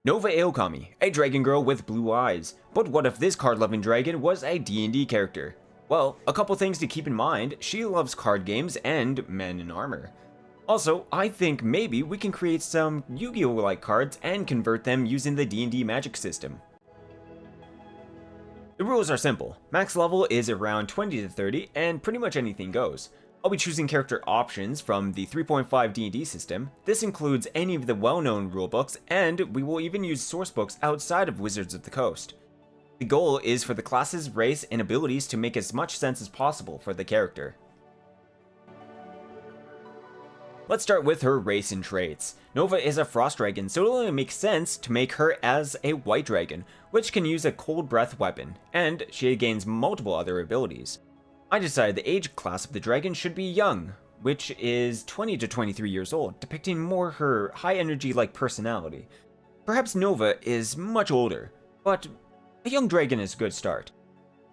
Nova Aokami, a dragon girl with blue eyes. But what if this card-loving dragon was a D&D character? Well, a couple things to keep in mind: she loves card games and men in armor. Also, I think maybe we can create some Yu-Gi-Oh-like cards and convert them using the D&D magic system. The rules are simple. Max level is around 20 to 30 and pretty much anything goes. I'll be choosing character options from the 3.5 D&D system. This includes any of the well-known rulebooks, and we will even use sourcebooks outside of Wizards of the Coast. The goal is for the classes, race, and abilities to make as much sense as possible for the character. Let's start with her race and traits. Nova is a frost dragon, so it only makes sense to make her as a white dragon, which can use a cold breath weapon, and she gains multiple other abilities. I decided the age class of the dragon should be young, which is 20 to 23 years old, depicting more her high energy-like personality. Perhaps Nova is much older, but a young dragon is a good start.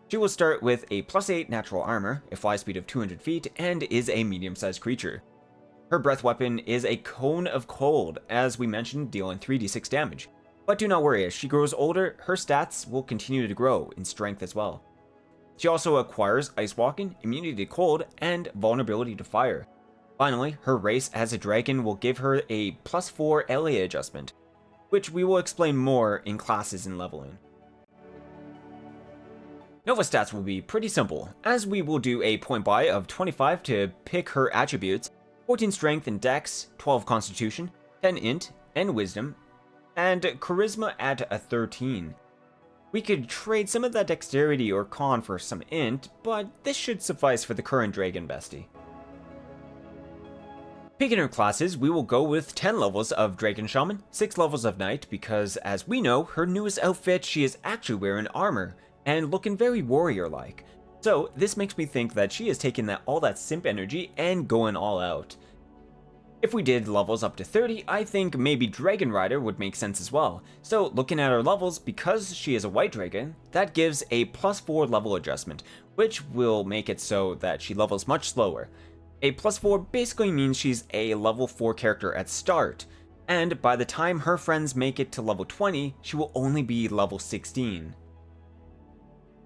She will start with a +8 natural armor, a fly speed of 200 feet, and is a medium-sized creature. Her breath weapon is a cone of cold, as we mentioned, dealing 3d6 damage. But do not worry, as she grows older, her stats will continue to grow in strength as well. She also acquires Ice Walking, immunity to cold, and vulnerability to fire. Finally, her race as a dragon will give her a +4 LA adjustment, which we will explain more in classes and leveling. Nova stats will be pretty simple, as we will do a point buy of 25 to pick her attributes: 14 strength and dex, 12 constitution, 10 int and wisdom, and charisma at a 13. We could trade some of that dexterity or con for some int, but this should suffice for the current dragon bestie. Picking her classes, we will go with 10 levels of Dragon Shaman, 6 levels of Knight, because as we know, her newest outfit, she is actually wearing armor and looking very warrior-like. So this makes me think that she is taking all that simp energy and going all out. If we did levels up to 30, I think maybe Dragon Rider would make sense as well. So looking at her levels, because she is a white dragon, that gives a +4 level adjustment, which will make it so that she levels much slower. A +4 basically means she's a level 4 character at start, and by the time her friends make it to level 20, she will only be level 16.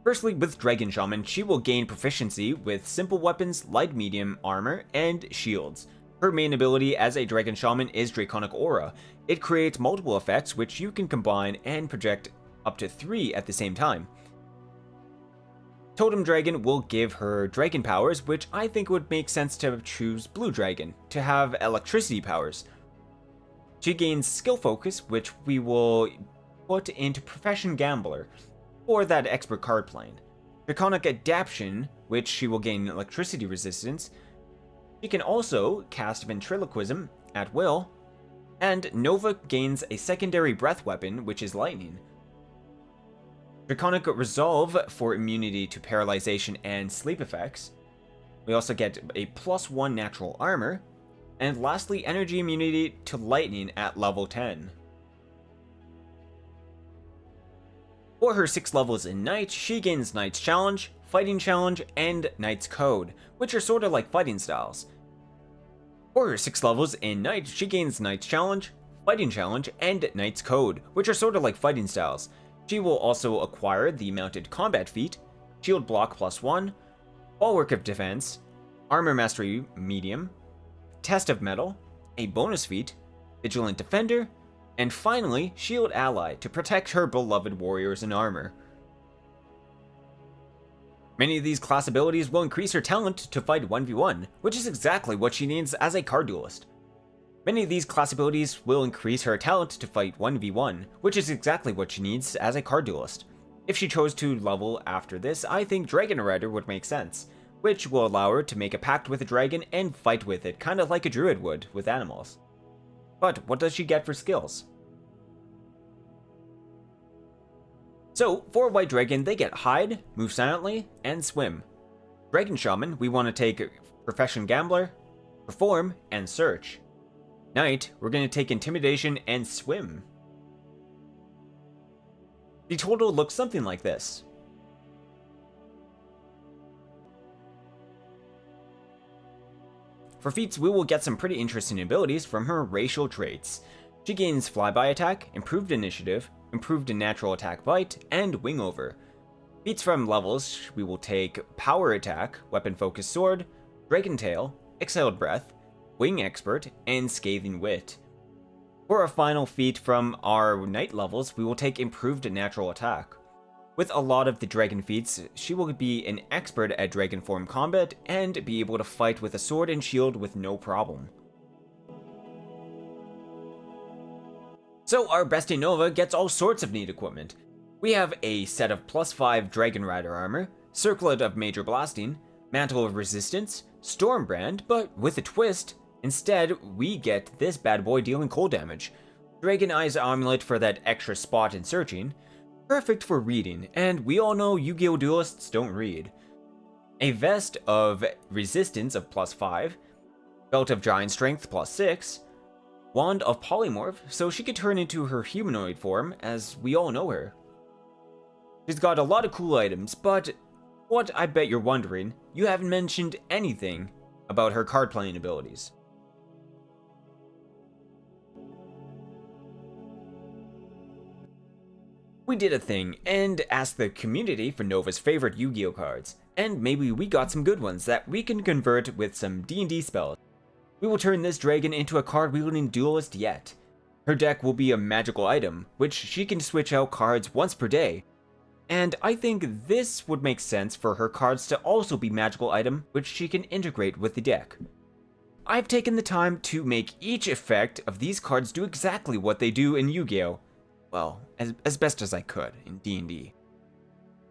Firstly, with Dragon Shaman, she will gain proficiency with simple weapons, light medium armor, and shields. Her main ability as a Dragon Shaman is Draconic Aura. It creates multiple effects which you can combine and project up to 3 at the same time. Totem Dragon will give her dragon powers, which I think would make sense to choose Blue Dragon, to have electricity powers. She gains Skill Focus, which we will put into Profession Gambler, or that expert card playing. Draconic Adaption, which she will gain electricity resistance. She can also cast Ventriloquism at will, and Nova gains a secondary breath weapon, which is lightning. Draconic Resolve for immunity to paralyzation and sleep effects. We also get a +1 natural armor, and lastly, energy immunity to lightning at level 10. For her 6 levels in Knight, she gains Knight's Challenge, Fighting Challenge, and Knight's Code, which are sort of like fighting styles. For her 6 levels in Knight, she gains Knight's Challenge, Fighting Challenge, and Knight's Code, which are sort of like fighting styles. She will also acquire the Mounted Combat Feat, Shield Block +1, Bulwark of Defense, Armor Mastery Medium, Test of Metal, a bonus feat, Vigilant Defender, and finally, Shield Ally to protect her beloved warriors in armor. Many of these class abilities will increase her talent to fight 1v1, which is exactly what she needs as a card duelist. Many of these class abilities will increase her talent to fight 1v1, which is exactly what she needs as a card duelist. If she chose to level after this, I think Dragon Rider would make sense, which will allow her to make a pact with a dragon and fight with it, kind of like a druid would with animals. But what does she get for skills? So, for White Dragon, they get Hide, Move Silently, and Swim. Dragon Shaman, we want to take Profession Gambler, Perform, and Search. Knight, we're going to take Intimidation and Swim. The total looks something like this. For feats, we will get some pretty interesting abilities from her racial traits. She gains flyby attack, improved initiative, improved natural attack bite, and wing over. Feats from levels, we will take power attack, weapon focus sword, dragon tail, exhaled breath, wing expert, and scathing wit. For our final feat from our knight levels, we will take improved natural attack. With a lot of the dragon feats, she will be an expert at dragon form combat and be able to fight with a sword and shield with no problem. So our bestie Nova gets all sorts of neat equipment. We have a set of +5 Dragon Rider armor, Circlet of Major Blasting, Mantle of Resistance, Stormbrand, but with a twist. Instead, we get this bad boy dealing cold damage, Dragon Eyes Amulet for that extra spot in searching, perfect for reading, and we all know Yu-Gi-Oh! Duelists don't read. A Vest of Resistance of +5, Belt of Giant Strength +6, Wand of Polymorph, so she could turn into her humanoid form, as we all know her. She's got a lot of cool items, but what I bet you're wondering, you haven't mentioned anything about her card playing abilities. We did a thing and asked the community for Nova's favorite Yu-Gi-Oh cards, and maybe we got some good ones that we can convert with some D&D spells. We will turn this dragon into a card-wielding duelist yet. Her deck will be a magical item, which she can switch out cards once per day, and I think this would make sense for her cards to also be magical item, which she can integrate with the deck. I've taken the time to make each effect of these cards do exactly what they do in Yu-Gi-Oh! Well, as best as I could in D&D.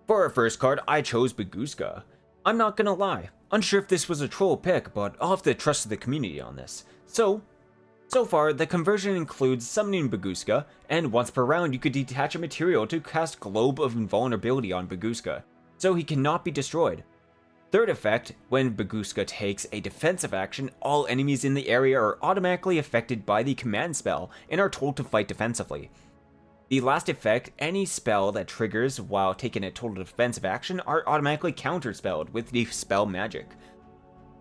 For our first card, I chose Baguska. I'm not gonna lie, unsure if this was a troll pick, but I'll have to trust the community on this. So far, the conversion includes summoning Baguska, and once per round you could detach a material to cast Globe of Invulnerability on Baguska, so he cannot be destroyed. Third effect, when Baguska takes a defensive action, all enemies in the area are automatically affected by the command spell and are told to fight defensively. The last effect, any spell that triggers while taking a total defensive action are automatically counterspelled with the spell magic.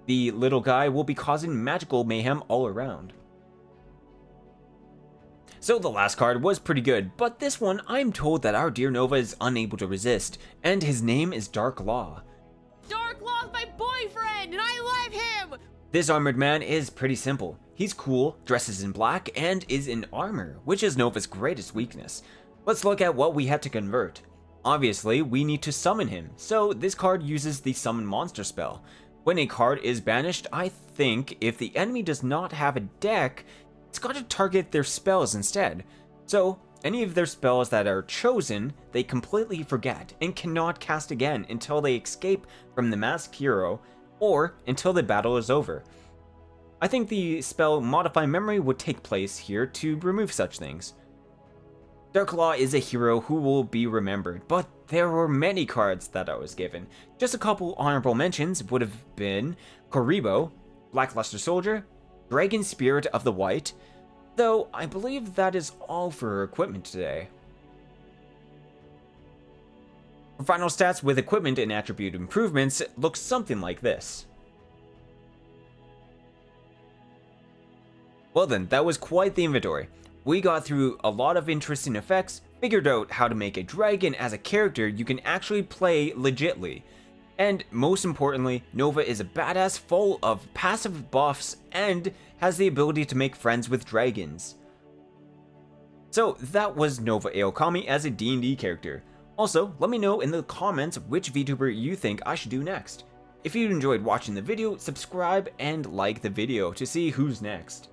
The little guy will be causing magical mayhem all around. So the last card was pretty good, but this one I'm told that our dear Nova is unable to resist, and his name is Dark Law. Dark Law's my boyfriend, and I love him! This armored man is pretty simple. He's cool, dresses in black, and is in armor, which is Nova's greatest weakness. Let's look at what we had to convert. Obviously, we need to summon him, so this card uses the Summon Monster spell. When a card is banished, I think if the enemy does not have a deck, it's got to target their spells instead. So, any of their spells that are chosen, they completely forget and cannot cast again until they escape from the masked hero, or until the battle is over. I think the spell Modify Memory would take place here to remove such things. Dark Law is a hero who will be remembered, but there were many cards that I was given. Just a couple honorable mentions would have been Koribo, Blackluster Soldier, Dragon Spirit of the White, though I believe that is all for her equipment today. Her final stats with equipment and attribute improvements look something like this. Well then, that was quite the inventory. We got through a lot of interesting effects, figured out how to make a dragon as a character you can actually play legitly. And most importantly, Nova is a badass full of passive buffs and has the ability to make friends with dragons. So that was Nova Aokami as a D&D character. Also, let me know in the comments which VTuber you think I should do next. If you enjoyed watching the video, subscribe and like the video to see who's next.